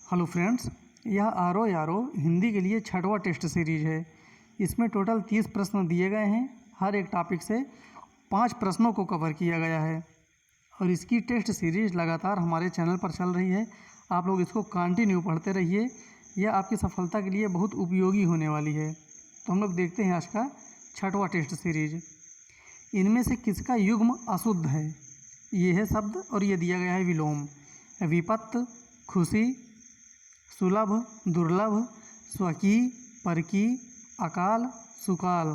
Hello friends, यह आरो यारो हिंदी के लिए छठवां टेस्ट सीरीज है। इसमें टोटल 30 प्रश्न दिए गए हैं। हर एक टॉपिक से 5 प्रश्नों को कवर किया गया है और इसकी टेस्ट सीरीज लगातार हमारे चैनल पर चल रही है। आप लोग इसको कंटिन्यू पढ़ते रहिए, यह आपकी सफलता के लिए बहुत उपयोगी होने वाली है। तो हम लोग देखते हैं आज का छठवां टेस्ट सीरीज। इनमें से किसका युग्म अशुद्ध है? ये है शब्द और ये दिया गया है विलोम। विपत्त, खुशी, सुलभ, दुर्लभ, स्वकीय, परकी, अकाल, सुकाल।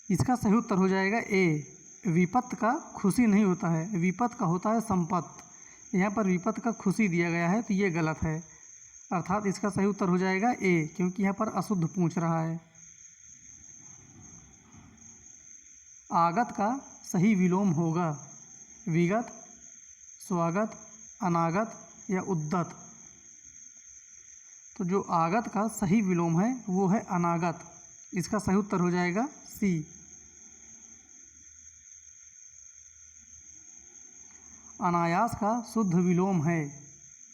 इसका सही उत्तर हो जाएगा ए। विपत्त का खुशी नहीं होता है, विपत्त का होता है संपत्त। यहाँ पर विपत्त का खुशी दिया गया है तो ये गलत है, अर्थात इसका सही उत्तर हो जाएगा ए, क्योंकि यहाँ पर अशुद्ध पूछ रहा है। आगत का सही विलोम होगा विगत, स्वागत, अनागत या उद्दत। तो जो आगत का सही विलोम है वो है अनागत। इसका सही उत्तर हो जाएगा सी। अनायास का शुद्ध विलोम है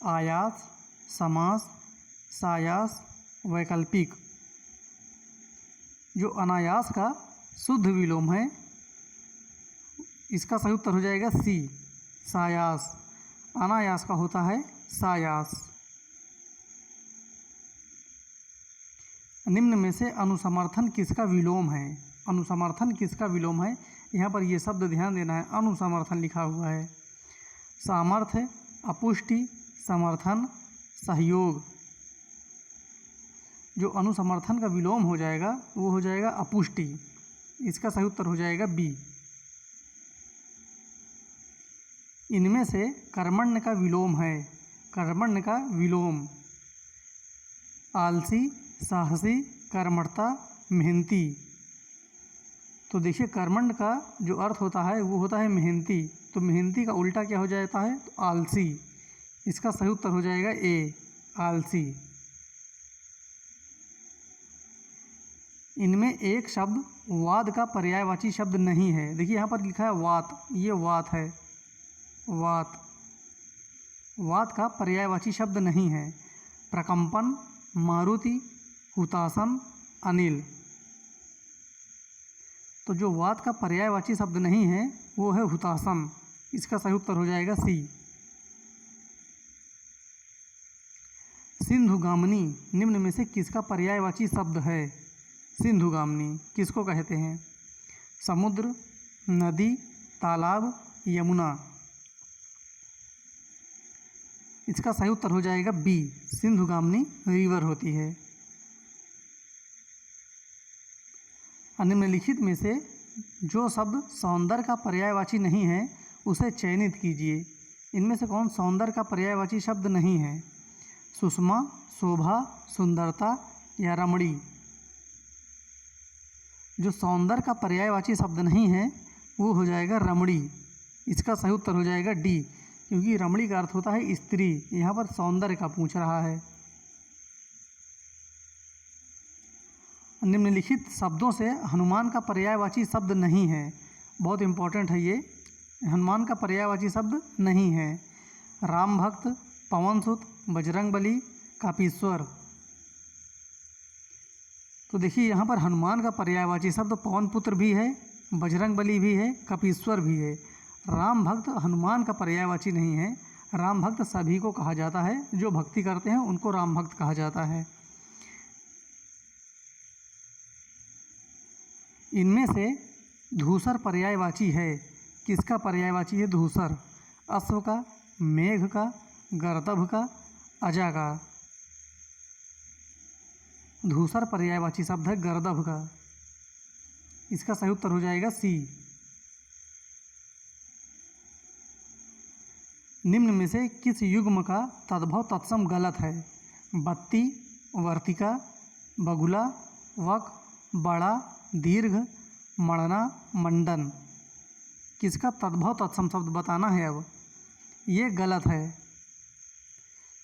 आयास, समास, सायास, वैकल्पिक। जो अनायास का शुद्ध विलोम है इसका सही उत्तर हो जाएगा सी, सायास। अनायास का होता है सायास। निम्न में से अनुसमर्थन किसका विलोम है? अनुसमर्थन किसका विलोम है? यहाँ पर ये शब्द ध्यान देना है, अनुसमर्थन लिखा हुआ है। सामर्थ्य, अपुष्टि, समर्थन, सहयोग। जो अनुसमर्थन का विलोम हो जाएगा वो हो जाएगा अपुष्टि। इसका सही उत्तर हो जाएगा बी। इनमें से कर्मण्य का विलोम है। कर्मण्य का विलोम आलसी, साहसी, कर्मठता, मेहनती। तो देखिए कर्मण्य का जो अर्थ होता है वो होता है मेहनती, तो मेहनती का उल्टा क्या हो जाता है? तो आलसी। इसका सही उत्तर हो जाएगा ए, आलसी। इनमें एक शब्द वाद का पर्यायवाची शब्द नहीं है। देखिए यहाँ पर लिखा है वात, ये वात है, वात। वात का पर्यायवाची शब्द नहीं है। प्रकंपन, मारुति, हुतासन, अनिल। तो जो वात का पर्यायवाची शब्द नहीं है वो है हुतासन। इसका सही उत्तर हो जाएगा सी। सिंधुगामिनी निम्न में से किसका पर्यायवाची शब्द है? सिंधुगामिनी किसको कहते हैं? समुद्र, नदी, तालाब, यमुना। इसका सही उत्तर हो जाएगा बी, सिंधुगामिनी रिवर होती है। निम्नलिखित में से जो शब्द सौंदर्य का पर्यायवाची नहीं है उसे चयनित कीजिए। इनमें से कौन सौंदर्य का पर्यायवाची शब्द नहीं है? सुषमा, शोभा, सुंदरता या रमणी। जो सौंदर्य का पर्यायवाची शब्द नहीं है वो हो जाएगा रमणी। इसका सही उत्तर हो जाएगा डी, क्योंकि रमणी का अर्थ होता है स्त्री। यहाँ पर सौंदर्य का पूछ रहा है। निम्नलिखित शब्दों से हनुमान का पर्यायवाची शब्द नहीं है। बहुत इम्पोर्टेंट है ये, हनुमान का पर्यायवाची शब्द नहीं है। राम भक्त, पवनसुत, बजरंगबली, कपीश्वर। तो देखिए यहाँ पर हनुमान का पर्यायवाची शब्द पवन पुत्र भी है, बजरंगबली भी है, कपीश्वर भी है। राम भक्त हनुमान का पर्यायवाची नहीं है। राम भक्त सभी को कहा जाता है, जो भक्ति करते हैं उनको राम भक्त कहा जाता है। इनमें से धूसर पर्यायवाची है। किसका पर्यायवाची है धूसर? अश्व का, मेघ का, गर्दभ का, अजा का। धूसर पर्यायवाची शब्द है गर्दभ का। इसका सही उत्तर हो जाएगा सी। निम्न में से किस युग्म का तद्भव तत्सम गलत है? बत्ती, वर्तिका, बगुला, वक, बड़ा, दीर्घ, मणना, मंडन। किसका तद्भव तत्सम शब्द बताना है? अब ये गलत है,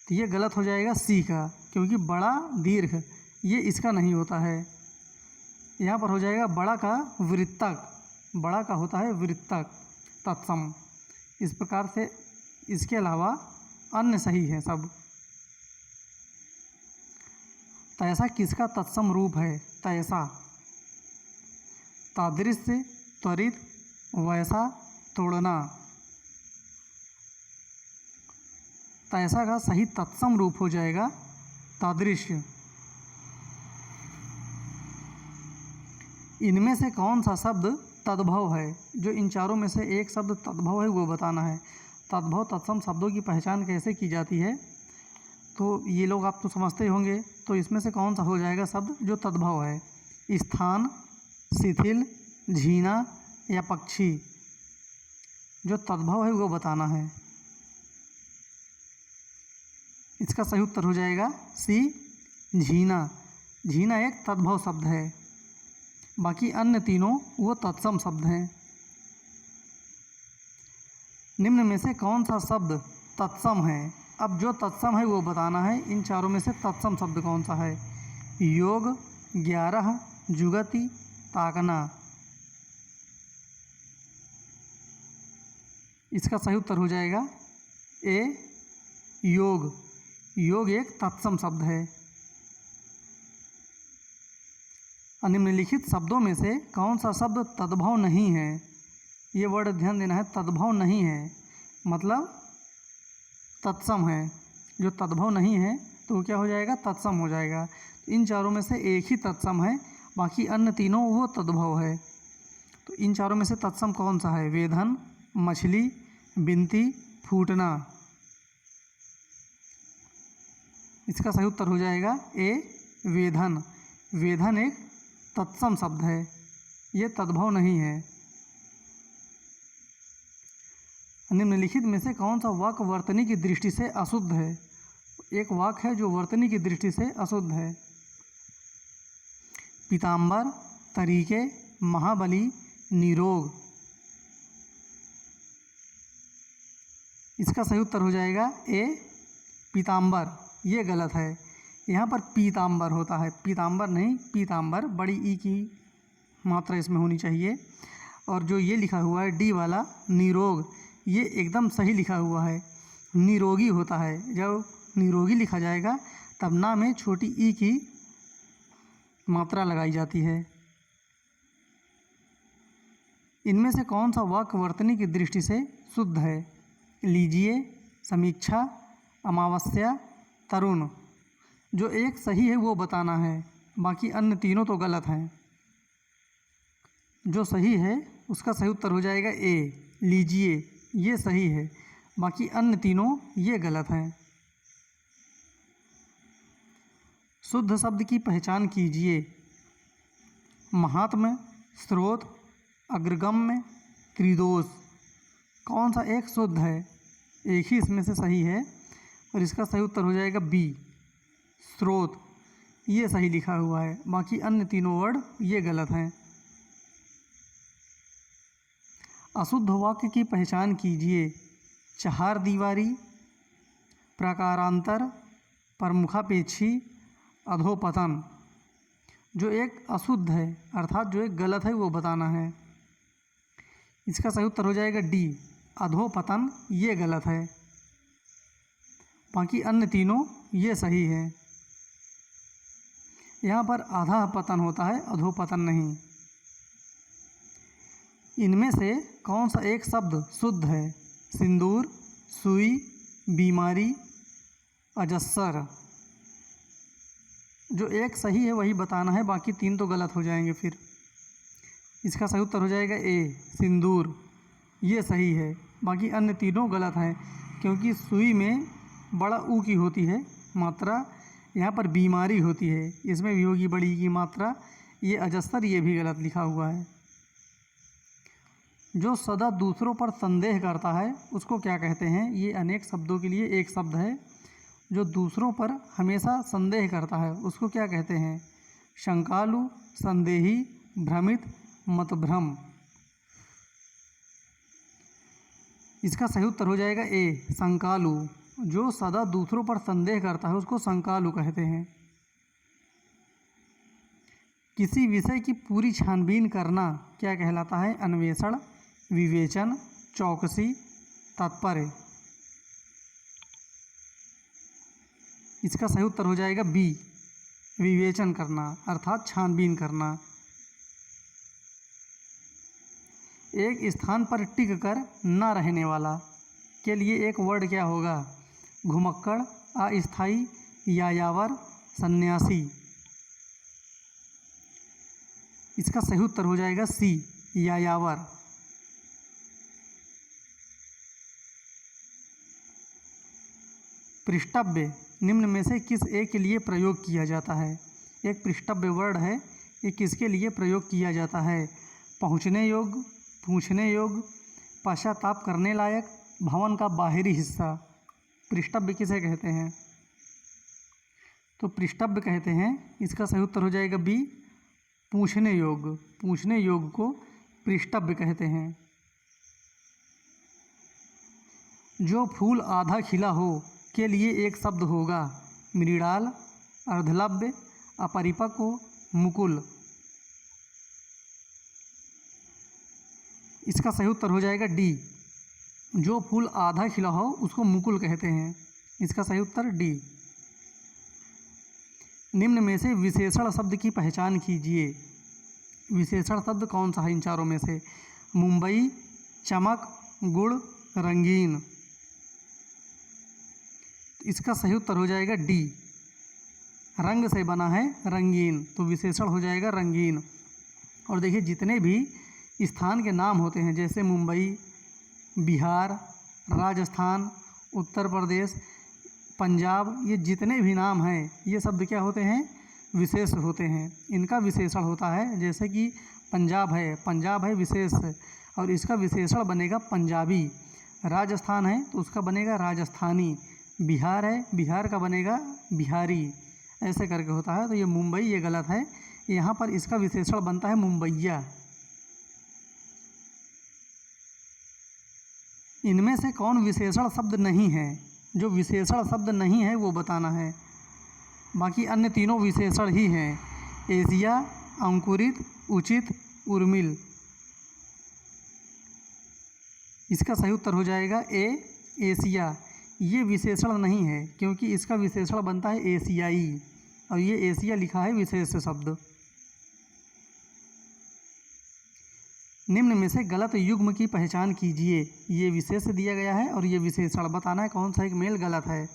तो ये गलत हो जाएगा सी का, क्योंकि बड़ा, दीर्घ ये इसका नहीं होता है। यहाँ पर हो जाएगा बड़ा का वृत्तक, बड़ा का होता है वृत्तक तत्सम। इस प्रकार से इसके अलावा अन्य सही है सब। तैसा किसका तत्सम रूप है? तैसा, तादृश्य, त्वरित, वैसा, तोड़ना। तैसा का सही तत्सम रूप हो जाएगा तादृश्य। इनमें से कौन सा शब्द तद्भव है? जो इन चारों में से एक शब्द तद्भव है वो बताना है। तद्भव तत्सम शब्दों की पहचान कैसे की जाती है? तो ये लोग आप तो समझते ही होंगे। तो इसमें से कौन सा हो जाएगा शब्द जो तद्भव है? स्थान, शिथिल, झीना या पक्षी। जो तद्भव है वो बताना है। इसका सही उत्तर हो जाएगा सी, झीना। झीना एक तद्भव शब्द है, बाकी अन्य तीनों वो तत्सम शब्द हैं। निम्न में से कौन सा शब्द तत्सम है? अब जो तत्सम है वो बताना है। इन चारों में से तत्सम शब्द कौन सा है? योग, 11, जुगति, ताकना। इसका सही उत्तर हो जाएगा ए, योग। योग एक तत्सम शब्द है। निम्नलिखित शब्दों में से कौन सा शब्द तद्भव नहीं है? ये वर्ड ध्यान देना है, तद्भव नहीं है मतलब तत्सम है। जो तद्भव नहीं है तो वो क्या हो जाएगा? तत्सम हो जाएगा। तो इन चारों में से एक ही तत्सम है, बाकी अन्य तीनों वो तद्भव है। तो इन चारों में से तत्सम कौन सा है? वेधन, मछली, बिनती, फूटना। इसका सही उत्तर हो जाएगा ए, वेधन। वेधन एक तत्सम शब्द है, ये तद्भव नहीं है। निम्नलिखित में से कौन सा वाक्य वर्तनी की दृष्टि से अशुद्ध है? एक वाक्य है जो वर्तनी की दृष्टि से अशुद्ध है। पीताम्बर, तरीके, महाबली, निरोग। इसका सही उत्तर हो जाएगा ए, पीताम्बर। ये गलत है। यहाँ पर पीताम्बर होता है, पीताम्बर नहीं, पीताम्बर। बड़ी ई की मात्रा इसमें होनी चाहिए। और जो ये लिखा हुआ है डी वाला, निरोग, ये एकदम सही लिखा हुआ है। निरोगी होता है। जब निरोगी लिखा जाएगा तब ना में छोटी ई की मात्रा लगाई जाती है। इनमें से कौन सा वाक्य वर्तनी की दृष्टि से शुद्ध है? लीजिए, समीक्षा, अमावस्या, तरुण। जो एक सही है वो बताना है, बाकी अन्य तीनों तो गलत हैं। जो सही है उसका सही उत्तर हो जाएगा ए, लीजिए। ये सही है, बाकी अन्य तीनों ये गलत हैं। शुद्ध शब्द की पहचान कीजिए। महात्म्य, स्रोत, अग्रगम्य, त्रिदोष। कौन सा एक शुद्ध है? एक ही इसमें से सही है और इसका सही उत्तर हो जाएगा बी, स्रोत। ये सही लिखा हुआ है, बाकी अन्य तीनों वर्ड ये गलत हैं। अशुद्ध वाक्य की पहचान कीजिए। चहार दीवारी, प्रकारांतर, प्रमुखापेक्षी, अधोपतन। जो एक अशुद्ध है अर्थात जो एक गलत है वो बताना है। इसका सही उत्तर हो जाएगा डी, अधोपतन। ये गलत है, बाकी अन्य तीनों ये सही है। यहाँ पर आधा पतन होता है, अधोपतन नहीं। इनमें से कौन सा एक शब्द शुद्ध है? सिंदूर, सुई, बीमारी, अजस्सर। जो एक सही है वही बताना है, बाकी तीन तो गलत हो जाएंगे फिर। इसका सही उत्तर हो जाएगा ए, सिंदूर। ये सही है, बाकी अन्य तीनों गलत हैं, क्योंकि सुई में बड़ा ऊ की होती है मात्रा, यहाँ पर बीमारी होती है, इसमें भी होगी बड़ी की मात्रा। ये अजस्तर, ये भी गलत लिखा हुआ है। जो सदा दूसरों पर संदेह करता है उसको क्या कहते हैं? ये अनेक शब्दों के लिए एक शब्द है। जो दूसरों पर हमेशा संदेह करता है उसको क्या कहते हैं? शंकालु, संदेही, भ्रमित, मतभ्रम। इसका सही उत्तर हो जाएगा ए, शंकालु। जो सदा दूसरों पर संदेह करता है उसको शंकालु कहते हैं। किसी विषय की पूरी छानबीन करना क्या कहलाता है? अन्वेषण, विवेचन, चौकसी, तात्पर्य। इसका सही उत्तर हो जाएगा बी, विवेचन करना अर्थात छानबीन करना। एक स्थान पर टिक कर न रहने वाला के लिए एक वर्ड क्या होगा? घुमक्कड़, अस्थाई, यायावर, सन्यासी। इसका सही उत्तर हो जाएगा सी, यायावर। पृष्ठव्य निम्न में से किस एक के लिए प्रयोग किया जाता है? एक पृष्ठव्य वर्ड है, ये किसके लिए प्रयोग किया जाता है? पहुँचने योग्य, पूछने योग्य, पश्चाताप करने लायक, भवन का बाहरी हिस्सा। पृष्ठव्य किसे कहते हैं? तो पृष्ठव्य कहते हैं, इसका सही उत्तर हो जाएगा बी, पूछने योग्य। पूछने योग्य को पृष्ठव्य कहते हैं। जो फूल आधा खिला हो के लिए एक शब्द होगा? मृणाल, अर्धलव्य, अपरिपक्व, मुकुल। इसका सही उत्तर हो जाएगा डी, जो फूल आधा खिला हो उसको मुकुल कहते हैं। इसका सही उत्तर डी। निम्न में से विशेषण शब्द की पहचान कीजिए। विशेषण शब्द कौन सा है इन चारों में से? मुंबई, चमक, गुड़, रंगीन। इसका सही उत्तर हो जाएगा डी, रंग से बना है रंगीन, तो विशेषण हो जाएगा रंगीन। और देखिए जितने भी स्थान के नाम होते हैं जैसे मुंबई, बिहार, राजस्थान, उत्तर प्रदेश, पंजाब, ये जितने भी नाम हैं ये शब्द क्या होते हैं? विशेष होते हैं। इनका विशेषण होता है, जैसे कि पंजाब है विशेष, और इसका विशेषण बनेगा पंजाबी। राजस्थान है तो उसका बनेगा राजस्थानी। बिहार है, बिहार का बनेगा बिहारी। ऐसे करके होता है। तो ये मुंबई ये गलत है, यहाँ पर इसका विशेषण बनता है मुंबईया। इनमें से कौन विशेषण शब्द नहीं है? जो विशेषण शब्द नहीं है वो बताना है, बाकी अन्य तीनों विशेषण ही हैं। एशिया, अंकुरित, उचित, उर्मिल। इसका सही उत्तर हो जाएगा ए, एशिया। ये विशेषण नहीं है क्योंकि इसका विशेषण बनता है एशियाई, और ये एशिया लिखा है विशेष शब्द। निम्न में से गलत युग्म की पहचान कीजिए। ये विशेष दिया गया है और ये विशेषण बताना है कौन सा एक मेल गलत है।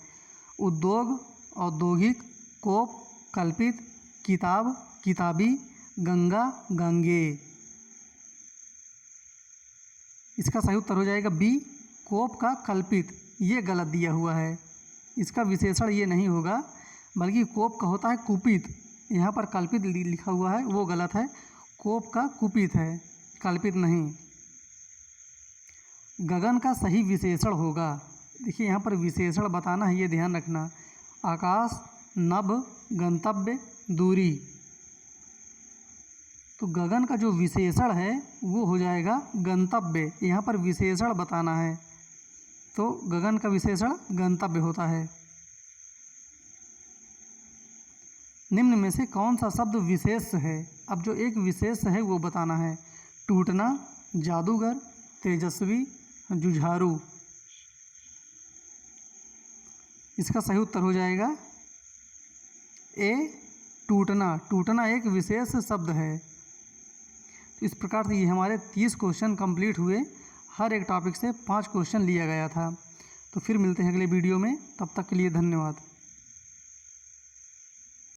उद्योग, औद्योगिक, कोप, कल्पित, किताब, किताबी, गंगा, गंगे। इसका सही उत्तर हो जाएगा बी, कोप का कल्पित। ये गलत दिया हुआ है, इसका विशेषण ये नहीं होगा, बल्कि कोप का होता है कुपित। यहाँ पर कल्पित लिखा हुआ है वो गलत है, कोप का कुपित है, कल्पित नहीं। गगन का सही विशेषण होगा, देखिए यहाँ पर विशेषण बताना है, ये ध्यान रखना। आकाश, नभ, गंतव्य, दूरी। तो गगन का जो विशेषण है वो हो जाएगा गंतव्य। यहाँ पर विशेषण बताना है, तो गगन का विशेषण गंतव्य होता है। निम्न में से कौन सा शब्द विशेष है? अब जो एक विशेष है वो बताना है। टूटना, जादूगर, तेजस्वी, जुझारू। इसका सही उत्तर हो जाएगा ए, टूटना। टूटना एक विशेष शब्द है। तो इस प्रकार से ये हमारे 30 क्वेश्चन कंप्लीट हुए। हर एक टॉपिक से 5 क्वेश्चन लिया गया था। तो फिर मिलते हैं अगले वीडियो में, तब तक के लिए धन्यवाद।